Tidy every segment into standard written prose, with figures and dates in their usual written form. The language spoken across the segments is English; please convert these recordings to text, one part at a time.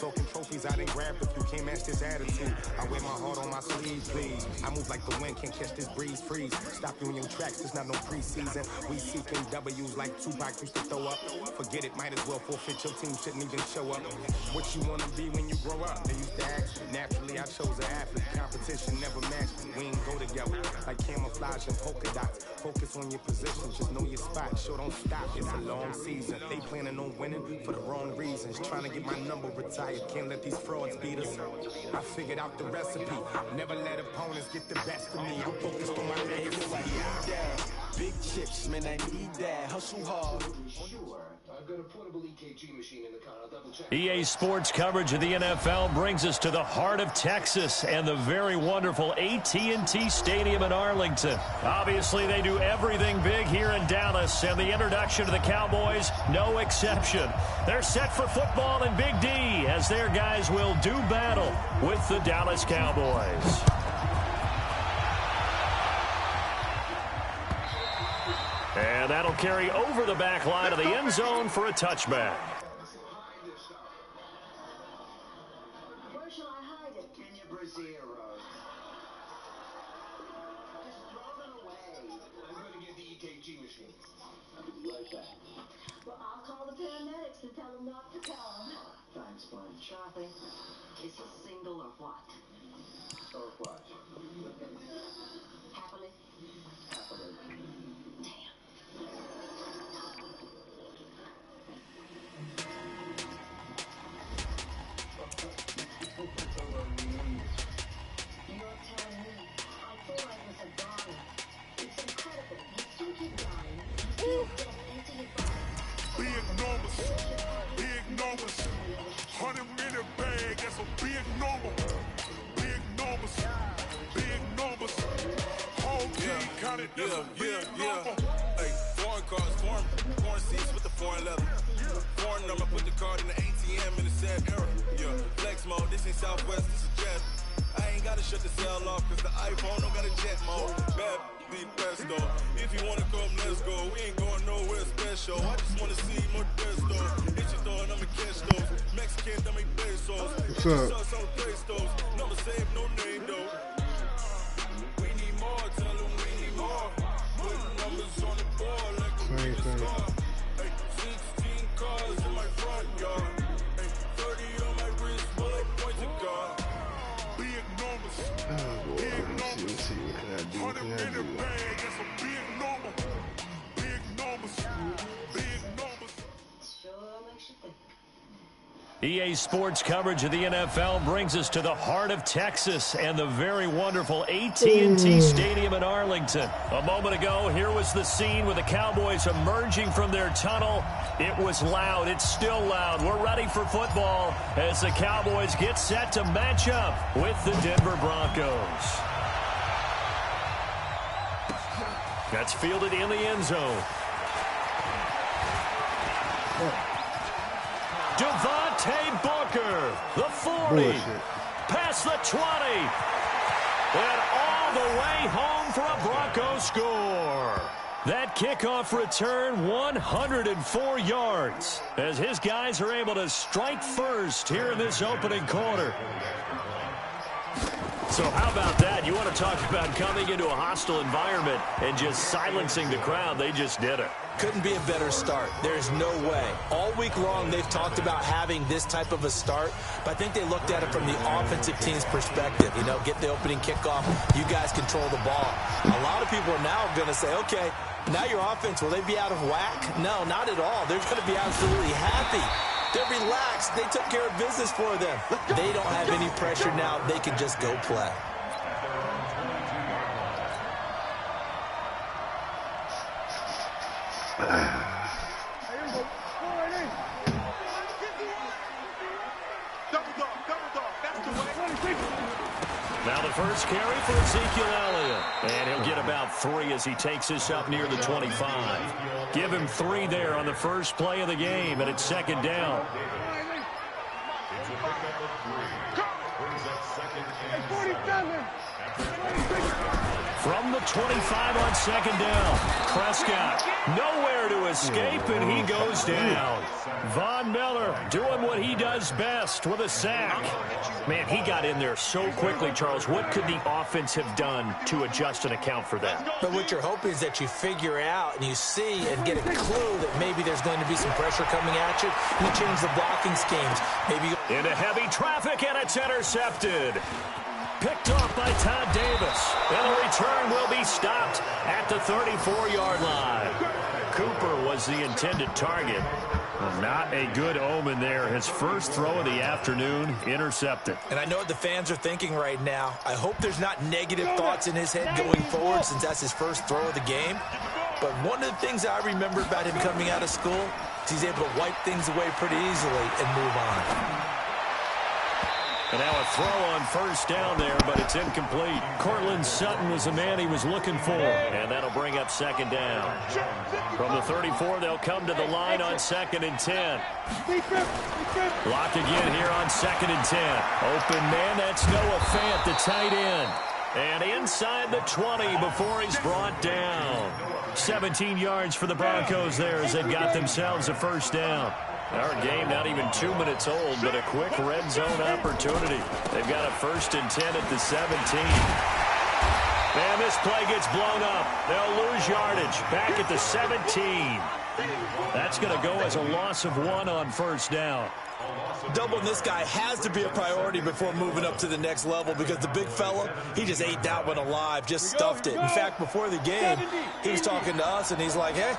talking trophies, I done grabbed a few. Can't match this attitude. I wear my heart on my sleeve, please. I move like the wind, can't catch this breeze, freeze. Stop you in your tracks, it's not no preseason. We seeking W's like Tupac used to throw up. Forget it, might as well forfeit. Your team shouldn't even show up. What you wanna be when you grow up? They used to ask me. Naturally, I chose an athlete. Competition never matched me. We ain't go together like camouflage and polka dots. Focus on your position, just know your spot. Sure, don't stop, it's a long season. They planning on winning for the wrong reasons. Trying to get my number retired, can't let these frauds beat us. I figured out the recipe. Never let opponents get the best of me. I'm focused on my legacy. Big chips, man, I need that. Hustle hard. I've got a portable EKG machine in the car. I'll double check. EA Sports coverage of the NFL brings us to the heart of Texas and the very wonderful AT&T Stadium in Arlington. Obviously, they do everything big here in Dallas, and the introduction to the Cowboys, no exception. They're set for football in Big D as their guys will do battle with the Dallas Cowboys. And that'll carry over the back line of the end zone for a touchback. Where shall I hide it? In your brassiere, Rose. Just throw them away. I'm going to get the EKG machine. I'll be right back. Well, I'll call the paramedics and tell them not to come. Thanks, Glenn. Charlie, is he single or what? Or what? Happily? Happily. Big numbers, 100-minute bag, that's a big number. Big numbers, whole team counted, that's a big number. Hey, foreign cars, foreign seats with the foreign leather. Foreign number, put the card in the ATM in the sad era. Yeah, flex mode, this ain't Southwest, this is Jet. I ain't gotta shut the cell off, cause the iPhone don't got a jet mode. Bad be presto. If you wanna come, let's go. We ain't going nowhere special. I just wanna see more presto. Hit your door and I'ma catch those. Mexican, I make pesos. What's up? Sauce on the those. Number save, no name though. We need more, tell them we need more. Putting numbers on the board like a big star. Hey, 16 cars in my front yard. Hey, 30 on my wrist, while I point to God. Big numbers, big numbers. 100-minute bag, that's a big number. Big numbers, big numbers. Sure makes you think. EA Sports coverage of the NFL brings us to the heart of Texas and the very wonderful AT&T Stadium in Arlington. A moment ago, here was the scene with the Cowboys emerging from their tunnel. It was loud. It's still loud. We're ready for football as the Cowboys get set to match up with the Denver Broncos. That's fielded in the end zone. Devontae Booker, the 40, past the 20, and all the way home for a Broncos score. That kickoff return, 104 yards, as his guys are able to strike first here in this opening quarter. So how about that? You want to talk about coming into a hostile environment and just silencing the crowd. They just did it. Couldn't be a better start. There's no way. All week long, they've talked about having this type of a start, but I think they looked at it from the offensive team's perspective. You know, get the opening kickoff. You guys control the ball. A lot of people are now going to say, okay, now your offense, will they be out of whack? No, not at all. They're going to be absolutely happy. They're relaxed. They took care of business for them. They don't have any pressure now. They can just go play. Now the first carry for Ezekiel Elliott. And he'll get about 3 as he takes this up near the 25. Give him 3 there on the first play of the game, and it's second down. From the 25 on second down, Prescott nowhere to escape, and he goes down. Von Miller doing what he does best with a sack. Man, he got in there so quickly, Charles. What could the offense have done to adjust and account for that? But what you're hoping is that you figure out and you see and get a clue that maybe there's going to be some pressure coming at you, and you change the blocking schemes. Maybe into heavy traffic, and it's intercepted. Picked off by Todd Davis. And the return will be stopped at the 34-yard line. Cooper was the intended target. Not a good omen there. His first throw of the afternoon intercepted. And I know what the fans are thinking right now. I hope there's not negative thoughts in his head going forward since that's his first throw of the game. But one of the things I remember about him coming out of school is he's able to wipe things away pretty easily and move on. And now a throw on first down there, but it's incomplete. Cortland Sutton was the man he was looking for. And that'll bring up second down. From the 34, they'll come to the line on 2nd and 10. Lock again here on 2nd and 10. Open man, that's Noah Fant, the tight end. And inside the 20 before he's brought down. 17 yards for the Broncos there as they've got themselves a first down. Our game not even 2 minutes old, but a quick red zone opportunity. They've got a 1st and 10 at the 17. And this play gets blown up. They'll lose yardage back at the 17. That's going to go as a loss of 1 on first down. Doubling this guy has to be a priority before moving up to the next level because the big fella, he just ate that one alive, just stuffed it. In fact, before the game, he was talking to us, and he's like, hey,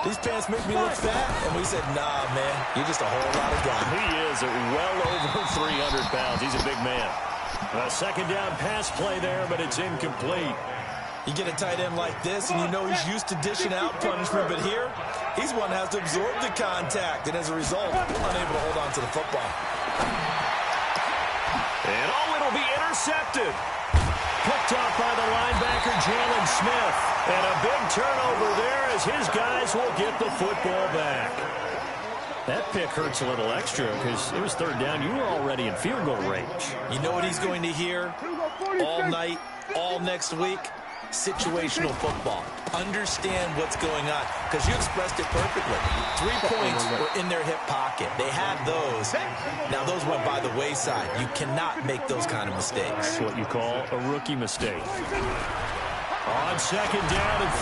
these pants make me look fat. And we said, nah, man, you're just a whole lot of guy. He is well over 300 pounds. He's a big man. A second down pass play there, but it's incomplete. You get a tight end like this, and you know he's used to dishing out punishment, but here, he's one that has to absorb the contact, and as a result, unable to hold on to the football. And it'll be intercepted. Picked off by the linebacker, Jalen Smith. And a big turnover there as his guys will get the football back. That pick hurts a little extra because it was third down. You were already in field goal range. You know what he's going to hear all night, all next week? Situational football. Understand what's going on because you expressed it perfectly. 3 points were in their hip pocket. They had those. Now those went by the wayside. You cannot make those kind of mistakes. That's what you call a rookie mistake. On second down and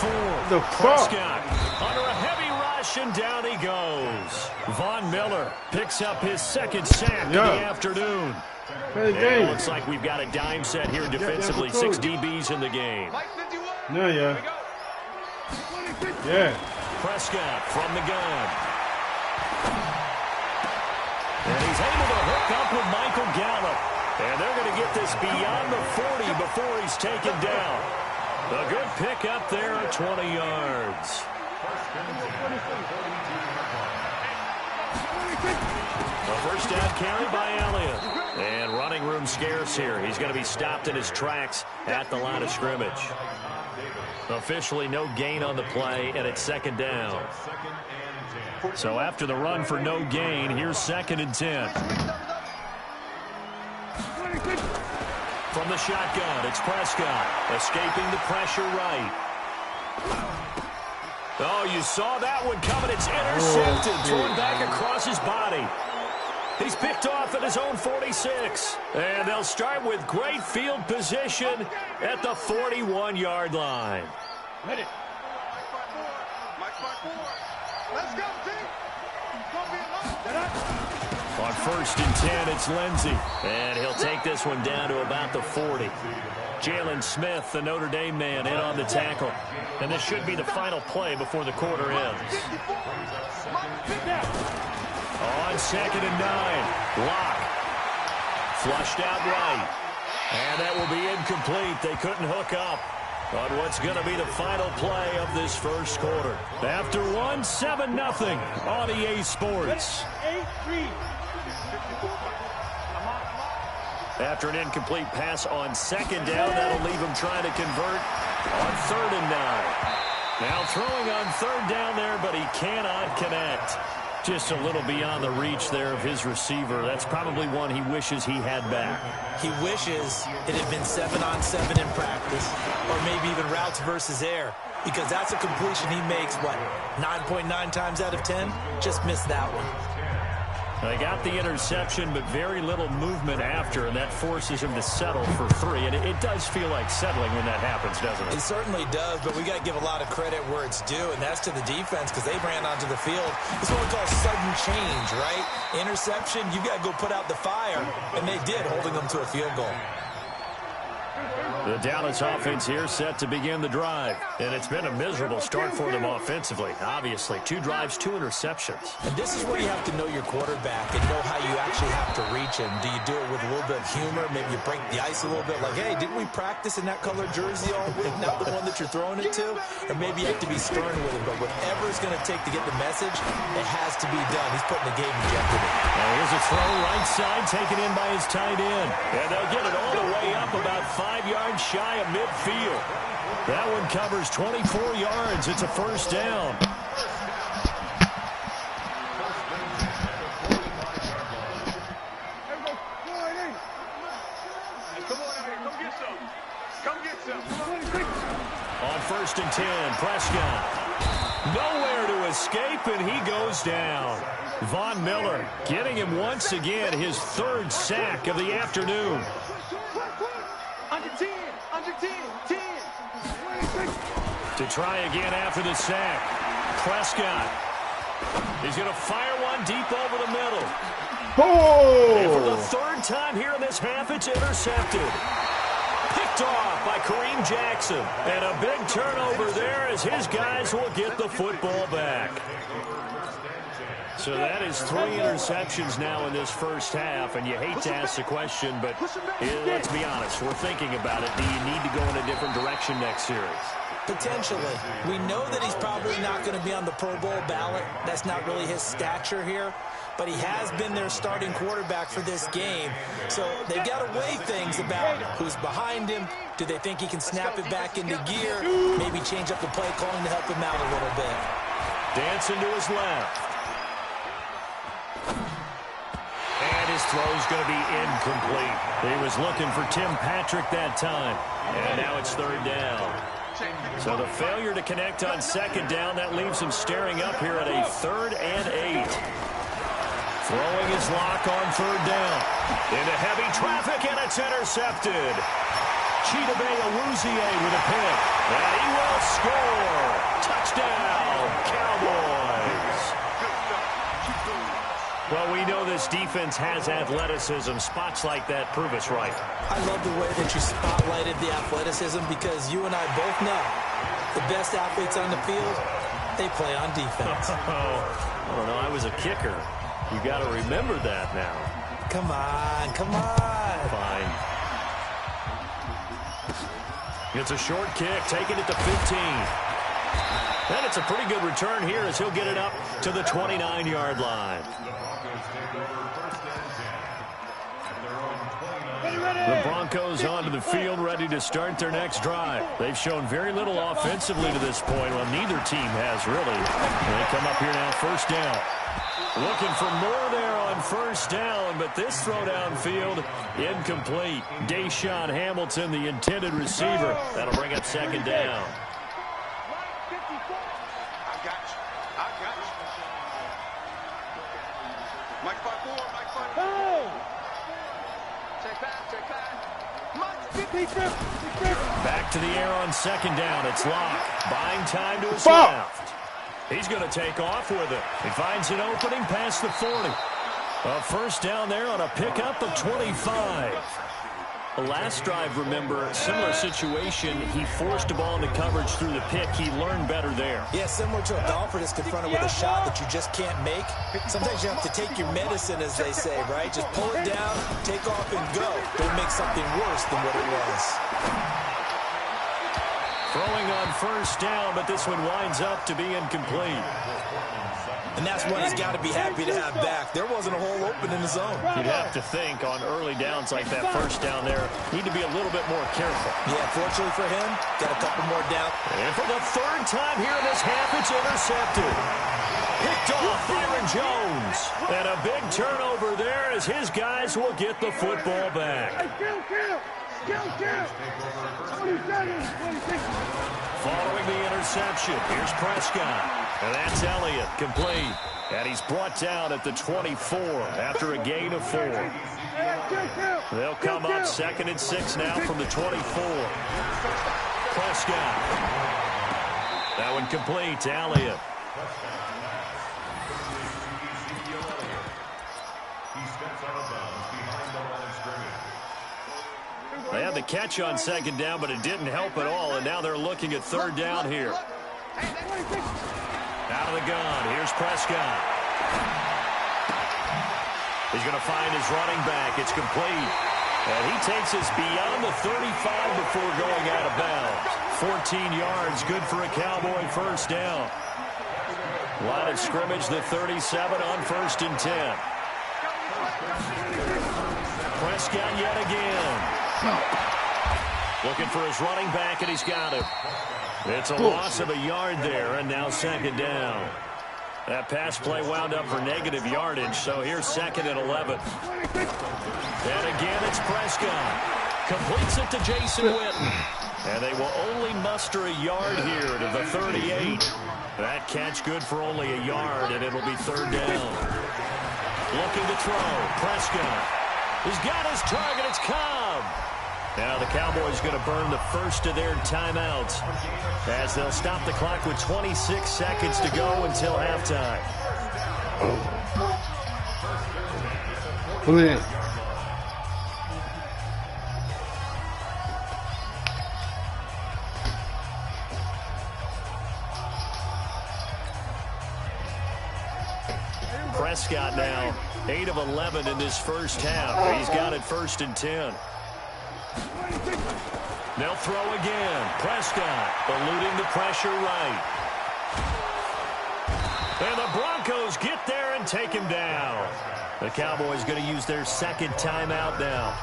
4. Prescott under a heavy rush, and down he goes. Von Miller picks up his second sack of the afternoon. It looks like we've got a dime set here defensively. 6 DBs in the game. Prescott from the gun. And he's able to hook up with Michael Gallup. And they're going to get this beyond the 40 before he's taken down. A good pick up there at 20 yards. A first down carry by Elliott. And running room scarce here. He's going to be stopped in his tracks at the line of scrimmage. Officially no gain on the play, and it's second down. So after the run for no gain, here's 2nd and 10. From the shotgun, it's Prescott escaping the pressure right. Oh, you saw that one coming. It's intercepted, thrown back across his body. He's picked off at his own 46. And they'll start with great field position at the 41-yard line. Let's go, team. On 1st and 10, it's Lindsey. And he'll take this one down to about the 40. Jalen Smith, the Notre Dame man, in on the tackle. And this should be the final play before the quarter ends. On 2nd and 9, Locke. Flushed out right. And that will be incomplete. They couldn't hook up on what's going to be the final play of this first quarter. After one, 7-0 on EA Sports. After an incomplete pass on 2nd down, that'll leave him trying to convert on 3rd and 9. Now throwing on 3rd down there, but he cannot connect. Just a little beyond the reach there of his receiver. That's probably one he wishes he had back. He wishes it had been 7-on-7 in practice, or maybe even routes versus air, because that's a completion he makes, what, 9.9 times out of 10? Just missed that one. They got the interception, but very little movement after, and that forces him to settle for 3. And it does feel like settling when that happens, doesn't it? It certainly does, but we got to give a lot of credit where it's due, and that's to the defense because they ran onto the field. It's what we call sudden change, right? Interception, you got to go put out the fire, and they did, holding them to a field goal. The Dallas offense here set to begin the drive. And it's been a miserable start for them offensively. Obviously, 2 drives, 2 interceptions. And this is where you have to know your quarterback and know how you actually have to reach him. Do you do it with a little bit of humor? Maybe you break the ice a little bit like, hey, didn't we practice in that colored jersey all week? Not the one that you're throwing it to? Or maybe you have to be stern with him. But whatever it's going to take to get the message, it has to be done. He's putting the game in jeopardy. Now here's a throw right side taken in by his tight end. And they'll get it all the way up about 5 yards shy of midfield. That one covers 24 yards. It's a first down. On 1st and 10, Prescott. Nowhere to escape, and he goes down. Von Miller getting him once again his 3rd sack of the afternoon. To try again after the sack. Prescott. He's going to fire one deep over the middle. Oh! And for the 3rd time here in this half, it's intercepted. Picked off by Kareem Jackson. And a big turnover there as his guys will get the football back. So that is 3 interceptions now in this first half, and you hate to ask the question, but let's be honest, we're thinking about it. Do you need to go in a different direction next series? Potentially. We know that he's probably not going to be on the Pro Bowl ballot. That's not really his stature here, but he has been their starting quarterback for this game. So they've got to weigh things about who's behind him. Do they think he can snap it back into gear? Maybe change up the play calling to help him out a little bit. Dancing to his left. And his throw's going to be incomplete. He was looking for Tim Patrick that time. And now it's 3rd down. So the failure to connect on 2nd down, that leaves him staring up here at a 3rd and 8. Throwing his lock on 3rd down. Into heavy traffic, and it's intercepted. Chidobe Awuzie with a pick. And he will score. Touchdown, Cowboys. Well, we know this defense has athleticism. Spots like that prove us right. I love the way that you spotlighted the athleticism because you and I both know the best athletes on the field, they play on defense. I don't know. I was a kicker. You got to remember that now. Come on, come on. Fine. It's a short kick, taking it to 15. And it's a pretty good return here as he'll get it up to the 29-yard line. The Broncos onto the field, ready to start their next drive. They've shown very little offensively to this point. Well, neither team has, really. They come up here now, 1st down. Looking for more there on 1st down, but this throw downfield, incomplete. Deshaun Hamilton, the intended receiver. That'll bring up 2nd down. Back to the air on 2nd down. It's Locke. Buying time to his left. He's going to take off with it. He finds an opening past the 40. A 1st down there on a pickup of 25. The last drive, remember, similar situation. He forced a ball into coverage through the pick. He learned better there. Yeah, similar to a golfer that's confronted with a shot that you just can't make. Sometimes you have to take your medicine, as they say, right? Just pull it down, take off, and go. Don't make something worse than what it was. Throwing on 1st down, but this one winds up to be incomplete. And that's one he's got to be happy to have back. There wasn't a hole open in the zone. You'd have to think on early downs like that 1st down there, need to be a little bit more careful. Yeah, fortunately for him, got a couple more down. And for the 3rd time here in this half, it's intercepted. Picked Picked off Byron Jones. And a big turnover there as his guys will get the football back. Following the interception, here's Prescott. And that's Elliott, complete. And he's brought down at the 24 after a gain of 4. They'll come up 2nd and 6 now from the 24. Prescott. That one complete to Elliott. They had the catch on 2nd down, but it didn't help at all, and now they're looking at 3rd down here. Out of the gun, here's Prescott. He's going to find his running back. It's complete. And he takes us beyond the 35 before going out of bounds. 14 yards, good for a Cowboy 1st down. Line of scrimmage, the 37 on 1st and 10. Prescott yet again. Looking for his running back, and he's got him. It's a loss of a yard there, and now 2nd down. That pass play wound up for negative yardage, so here's 2nd and 11. And again, it's Prescott. Completes it to Jason Witten. And they will only muster a yard here to the 38. That catch good for only a yard, and it'll be 3rd down. Looking to throw. Prescott. He's got his target. It's Cobb. Now the Cowboys going to burn the first of their timeouts as they'll stop the clock with 26 seconds to go until halftime. Prescott now 8 of 11 in this first half. He's got it 1st and 10. They'll throw again. Prescott eluding the pressure right. And the Broncos get there and take him down. The Cowboys going to use their 2nd timeout now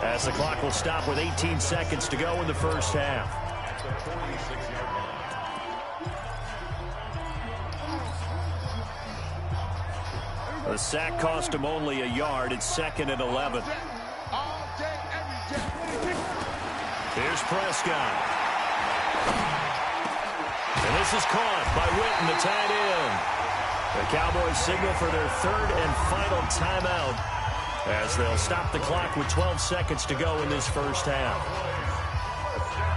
as the clock will stop with 18 seconds to go in the first half. The sack cost him only a yard. It's 2nd and 11. Here's Prescott. And this is caught by Witten, the tight end. The Cowboys signal for their 3rd and final timeout as they'll stop the clock with 12 seconds to go in this first half.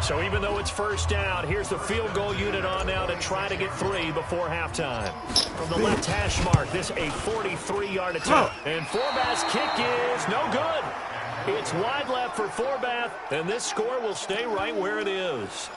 So even though it's 1st down, here's the field goal unit on now to try to get 3 before halftime. From the left hash mark, this a 43-yard attempt. And Forbath's kick is no good. It's wide left for Forbath, and this score will stay right where it is.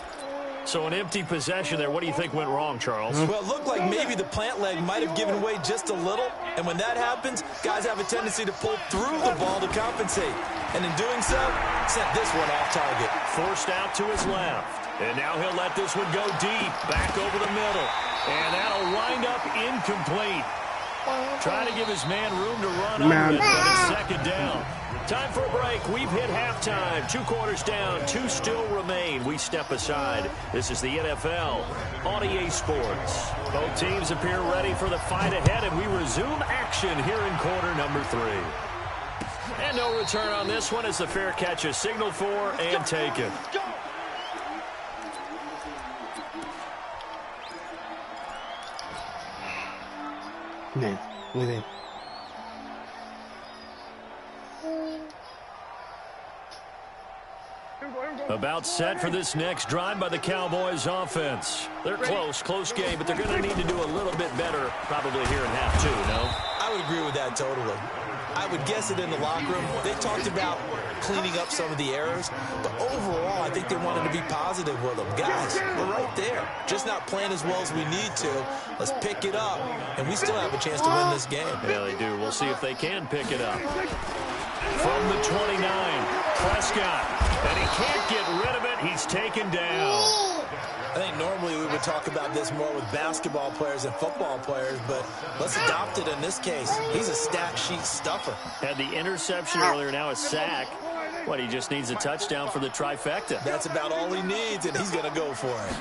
So an empty possession there. What do you think went wrong, Charles? Well, it looked like maybe the plant leg might have given way just a little. And when that happens, guys have a tendency to pull through the ball to compensate. And in doing so, sent this one off target. Forced out to his left. And now he'll let this one go deep, back over the middle. And that'll wind up incomplete. Trying to give his man room to run under it, but it's 2nd down. Time for a break. We've hit halftime. 2 quarters down. 2 still remain. We step aside. This is the NFL on EA Sports. Both teams appear ready for the fight ahead, and we resume action here in quarter number 3. And no return on this one as the fair catch is signaled for and taken. Bien, muy bien. About set for this next drive by the Cowboys offense. They're close game, but they're going to need to do a little bit better probably here in half 2, no? I would agree with that totally. I would guess it in the locker room. They talked about cleaning up some of the errors, but overall, I think they wanted to be positive with them. Guys, we're right there. Just not playing as well as we need to. Let's pick it up, and we still have a chance to win this game. Yeah, they do. We'll see if they can pick it up. From the 29, Prescott, and he can't get rid of it. He's taken down. I think normally we would talk about this more with basketball players and football players, but let's adopt it in this case. He's a stat sheet stuffer. Had the interception earlier, now a sack. What, he just needs a touchdown for the trifecta. That's about all he needs, and he's going to go for it.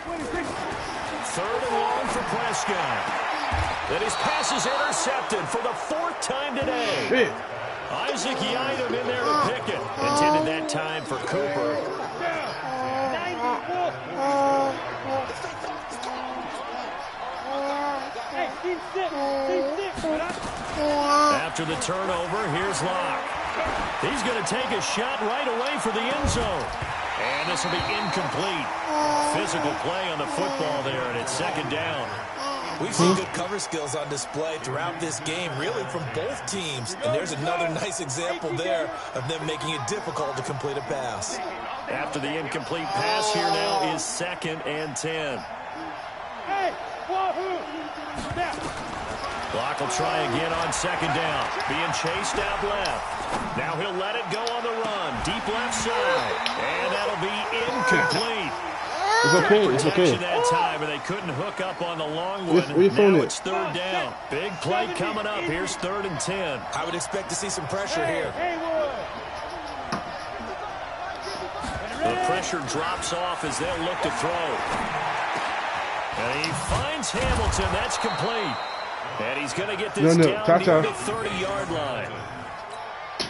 3rd and long for Prescott. And his pass is intercepted for the 4th time today. Shit. Isaac Yiadom in there to pick it. Intended that time for Cooper. After the turnover, here's Locke. He's going to take a shot right away for the end zone. And this will be incomplete. Physical play on the football there, and it's 2nd down. We've seen good cover skills on display throughout this game, really from both teams. And there's another nice example there of them making it difficult to complete a pass. After the incomplete pass, here now is 2nd and 10. Block will try again on 2nd down. Being chased out left. Now he'll let it go on the run. Deep left side. And that'll be incomplete. It's okay, it's okay. That time, and they couldn't hook up on the long one. Now it's 3rd down. Big play coming up. Here's 3rd and 10. I would expect to see some pressure here. The pressure drops off as they'll look to throw. And he finds Hamilton. That's complete. And he's going to get this down near the 30-yard line.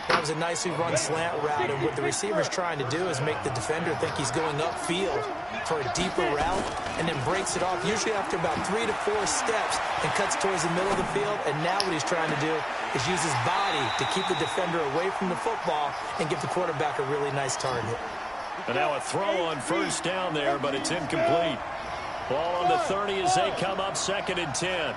That was a nicely run slant route, and what the receiver's trying to do is make the defender think he's going upfield for a deeper route, and then breaks it off, usually after about 3 to 4 steps, and cuts towards the middle of the field. And now what he's trying to do is use his body to keep the defender away from the football and give the quarterback a really nice target. And now a throw on 1st down there, but it's incomplete. Ball on the 30 as they come up 2nd and 10.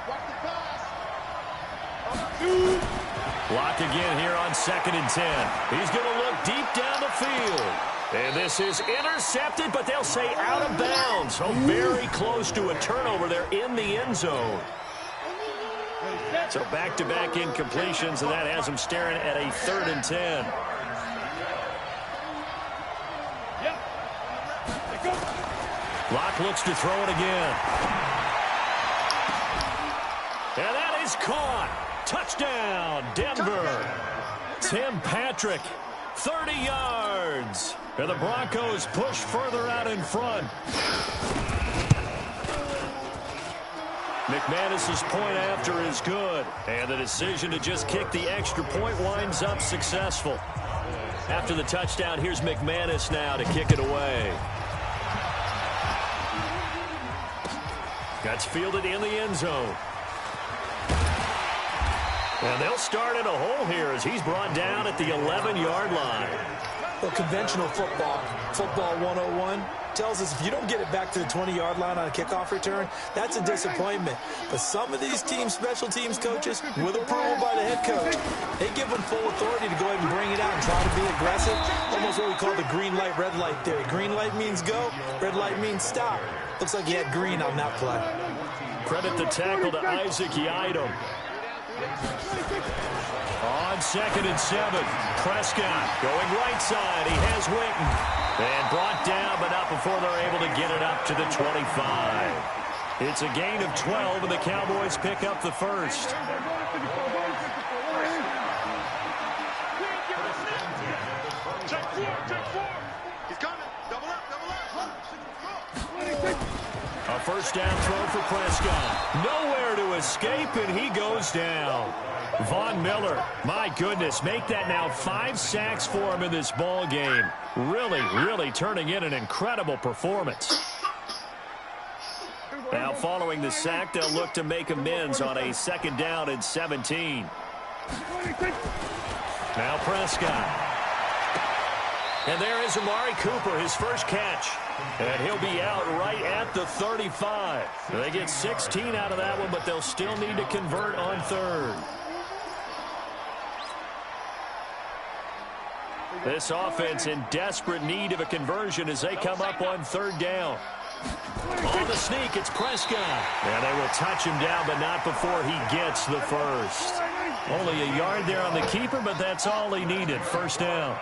Block again here on 2nd and 10. He's going to look deep down the field. And this is intercepted, but they'll say out of bounds. So very close to a turnover there in the end zone. So back-to-back incompletions, and that has them staring at a 3rd and 10. Locke looks to throw it again. And that is caught. Touchdown, Denver. Tim Patrick, 30 yards. And the Broncos push further out in front. McManus's point after is good. And the decision to just kick the extra point winds up successful. After the touchdown, here's McManus now to kick it away. That's fielded in the end zone. And they'll start in a hole here as he's brought down at the 11-yard line. Well, conventional football 101, tells us if you don't get it back to the 20-yard line on a kickoff return, that's a disappointment. But some of these teams, special teams coaches, with approval by the head coach, they give them full authority to go ahead and bring it out and try to be aggressive. Almost what we call the green light, red light theory. Green light means go, red light means stop. Looks like he had green on that play. Credit the tackle to Isaac Yiadom. On 2nd and 7, Prescott going right side. He has Witten. And brought down, but not before they're able to get it up to the 25. It's a gain of 12, and the Cowboys pick up the first. A first down throw for Prescott. Nowhere to escape, and he goes down. Von Miller, my goodness, make that now 5 sacks for him in this ball game. Really turning in an incredible performance. Now following the sack, they'll look to make amends on a 2nd down and 17. Now Prescott. And there is Amari Cooper, his first catch. And he'll be out right at the 35. They get 16 out of that one, but they'll still need to convert on 3rd. This offense in desperate need of a conversion as they come up on 3rd down. On the sneak, it's Prescott. And they will touch him down, but not before he gets the first. Only a yard there on the keeper, but that's all he needed. First down.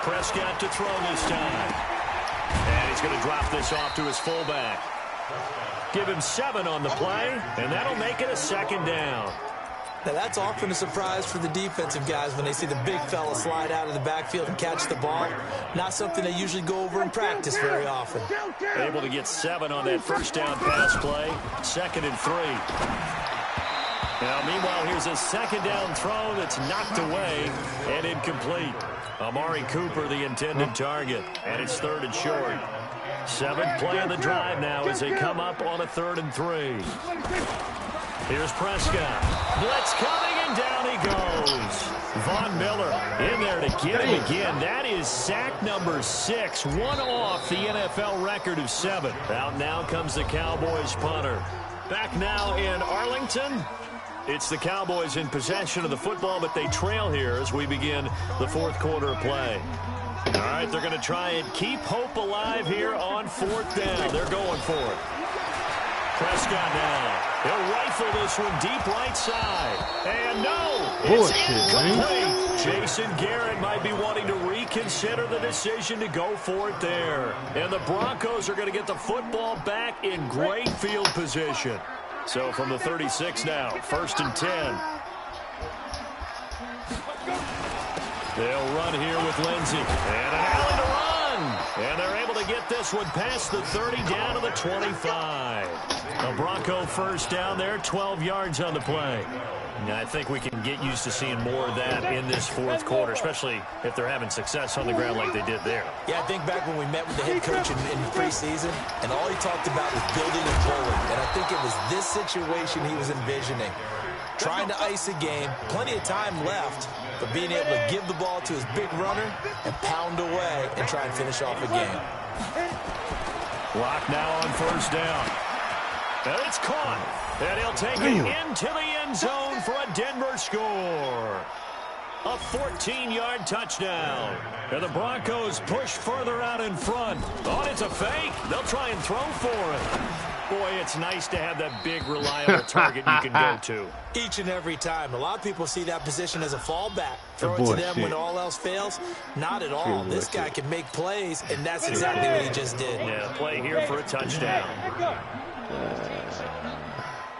Prescott to throw this time. And he's going to drop this off to his fullback. Give him 7 on the play, and that'll make it a 2nd down. Now, that's often a surprise for the defensive guys when they see the big fella slide out of the backfield and catch the ball. Not something they usually go over in practice very often. Able to get 7 on that first down pass play. 2nd and 3. Now, meanwhile, here's a second down throw that's knocked away and incomplete. Amari Cooper, the intended target, and it's 3rd and short. 7th play of the drive now as they come up on a 3rd and 3. Here's Prescott. Blitz coming, and down he goes. Von Miller in there to get him again. That is sack number 6, one off the NFL record of 7. Out now comes the Cowboys punter. Back now in Arlington. It's the Cowboys in possession of the football, but they trail here as we begin the 4th quarter of play. All right, they're going to try and keep hope alive here on 4th down. They're going for it. Prescott now. He'll rifle this one deep right side. And no, it's incomplete. Jason Garrett might be wanting to reconsider the decision to go for it there. And the Broncos are going to get the football back in great field position. So from the 36 now, 1st and 10. They'll run here with Lindsey. And an alley to run. And they're able to get this one past the 30 down to the 25. A Bronco first down there, 12 yards on the play. Now, I think we can get used to seeing more of that in this 4th quarter, especially if they're having success on the ground like they did there. Yeah, I think back when we met with the head coach in preseason, and all he talked about was building and bowling. And I think it was this situation he was envisioning. Trying to ice a game, plenty of time left, but being able to give the ball to his big runner and pound away and try and finish off a game. Clock now on 1st down. And it's caught. And he'll take it into the end zone for a Denver score. A 14-yard touchdown. And the Broncos push further out in front. Oh, it's a fake. They'll try and throw for it. Boy, it's nice to have that big, reliable target you can go to. Each and every time. A lot of people see that position as a fallback. Throw it to them when all else fails. Not at all. This guy can make plays, and that's exactly what he just did. Yeah, play here for a touchdown.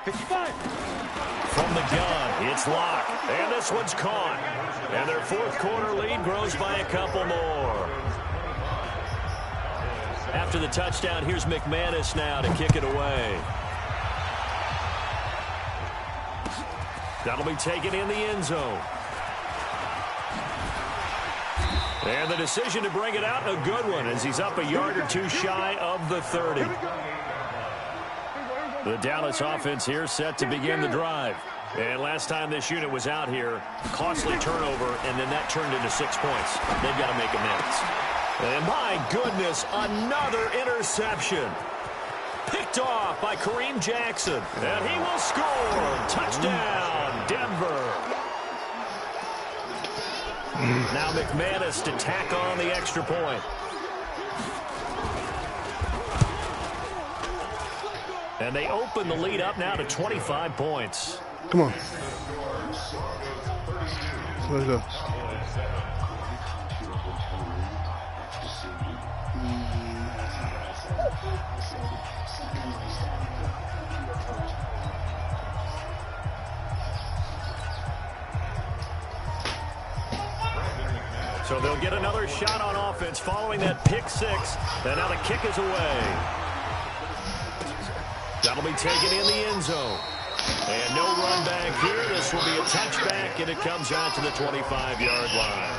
55. From the gun, it's Locke. And this one's caught. And their 4th quarter lead grows by a couple more. After the touchdown, here's McManus now to kick it away. That'll be taken in the end zone. And the decision to bring it out, a good one, as he's up a yard or two shy of the 30. The Dallas offense here set to begin the drive. And last time this unit was out here, costly turnover, and then that turned into 6 points. They've got to make amends. And my goodness, another interception. Picked off by Kareem Jackson. And he will score. Touchdown, Denver. Now McManus to tack on the extra point. And they open the lead up now to 25 points. Come on. Let's go. So they'll get another shot on offense following that pick 6. And now the kick is away. That'll be taken in the end zone. And no run back here. This will be a touchback, and it comes out to the 25-yard line.